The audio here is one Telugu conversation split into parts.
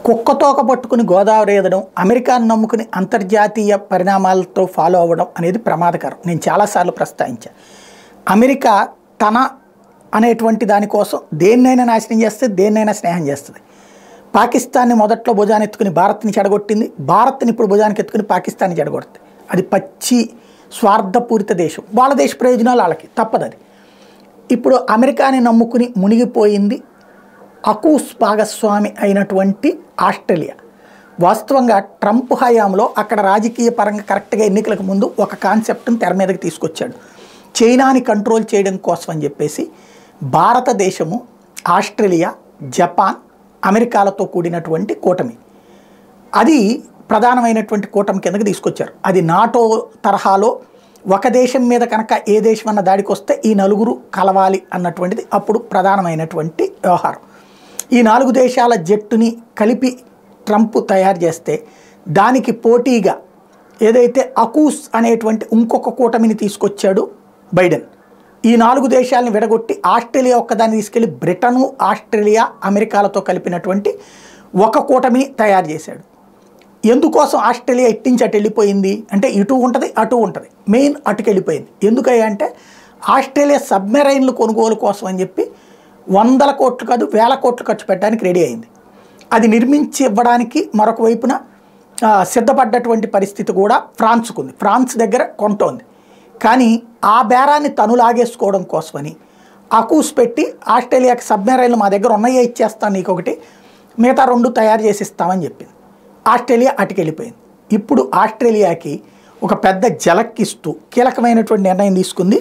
కుక్కతోక పట్టుకుని గోదావరి ఎదడం, అమెరికాను నమ్ముకుని అంతర్జాతీయ పరిణామాలతో ఫాలో అవ్వడం అనేది ప్రమాదకరం. నేను చాలాసార్లు ప్రస్తావించాను. అమెరికా తన అనేటువంటి దానికోసం దేన్నైనా నాశనం చేస్తుంది, దేన్నైనా స్నేహం చేస్తుంది. పాకిస్తాన్ని మొదట్లో భుజానెత్తుకుని భారత్ని చెడగొట్టింది, భారత్ని ఇప్పుడు భుజానికి ఎత్తుకుని పాకిస్తాన్ని చెడగొడుతుంది. అది పచ్చి స్వార్థపూరిత దేశం. వాళ్ళ దేశ ప్రయోజనాలు వాళ్ళకి తప్పదు. అది ఇప్పుడు అమెరికాని నమ్ముకుని మునిగిపోయింది అకూస్ భాగస్వామి అయినటువంటి ఆస్ట్రేలియా. వాస్తవంగా ట్రంప్ హయాంలో అక్కడ రాజకీయ పరంగా కరెక్ట్గా ఎన్నికలకు ముందు ఒక కాన్సెప్ట్ని తెర మీదకి తీసుకొచ్చాడు. చైనాని కంట్రోల్ చేయడం కోసం అని చెప్పేసి భారతదేశము, ఆస్ట్రేలియా, జపాన్, అమెరికాలతో కూడినటువంటి కూటమి, అది ప్రధానమైనటువంటి కూటమి కిందకి తీసుకొచ్చారు. అది నాటో తరహాలో ఒక దేశం మీద కనుక ఏ దేశం అన్న దాడికి వస్తే ఈ నలుగురు కలవాలి అన్నటువంటిది అప్పుడు ప్రధానమైనటువంటి వ్యవహారం. ఈ 4 దేశాల జట్టుని కలిపి ట్రంప్ తయారు చేస్తే దానికి పోటీగా ఏదైతే అకూస్ అనేటువంటి ఇంకొక కూటమిని తీసుకొచ్చాడు బైడెన్. ఈ 4 దేశాలను విడగొట్టి ఆస్ట్రేలియా ఒక్కదాన్ని తీసుకెళ్లి బ్రిటను, ఆస్ట్రేలియా, అమెరికాలతో కలిపినటువంటి ఒక కూటమిని తయారు చేశాడు. ఎందుకోసం ఆస్ట్రేలియా ఇట్టించి అటు వెళ్ళిపోయింది అంటే ఇటు ఉంటుంది అటు ఉంటుంది, మెయిన్ అటుకు వెళ్ళిపోయింది. ఎందుకయ్యా అంటే ఆస్ట్రేలియా సబ్మెరైన్లు కొనుగోలు కోసం అని చెప్పి 100 కోట్లు కాదు 1000 కోట్లు ఖర్చు పెట్టడానికి రెడీ అయింది. అది నిర్మించి ఇవ్వడానికి మరొక వైపున సిద్ధపడ్డటువంటి పరిస్థితి కూడా ఫ్రాన్స్కు ఉంది. ఫ్రాన్స్ దగ్గర కొంటోంది. కానీ ఆ బేరాన్ని తను లాగేసుకోవడం కోసమని అకూస్ పెట్టి ఆస్ట్రేలియాకి సబ్మెరైన్లు మా దగ్గర ఉన్నాయే ఇచ్చేస్తాను నీకు ఒకటి, మిగతా 2 తయారు చేసి ఇస్తామని చెప్పింది. ఆస్ట్రేలియా అటుకెళ్ళిపోయింది. ఇప్పుడు ఆస్ట్రేలియాకి ఒక పెద్ద జలక్కిస్తూ కీలకమైనటువంటి నిర్ణయం తీసుకుంది.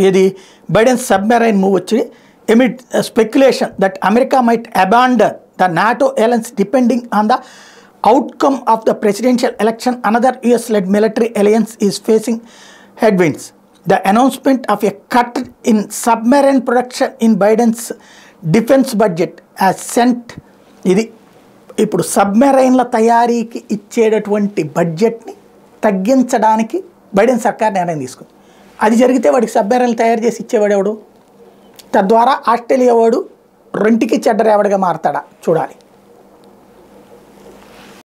ఏది బైడెన్ సబ్మెరైన్ మూవ్ వచ్చి amid speculation that America might abandon the NATO alliance depending on the outcome of the presidential election, another US-led military alliance is facing headwinds. The announcement of a cut in submarine production in Biden's defense budget has sent ఇది ఇప్పుడు సబ్మెరైన్ల తయారీకి ఇచ్చేటటువంటి బడ్జెట్ని తగ్గించడానికి బైడెన్ సర్కార్ నిర్ణయం తీసుకుంది. అది జరిగితే వాడికి సబ్మెరైన్లు తయారు చేసి ఇచ్చేవాడు ఎవడు? తద్వారా ఆస్ట్రేలియా వాడు రెంటికి చెడ్డరేవడిగా మారతాడా చూడాలి.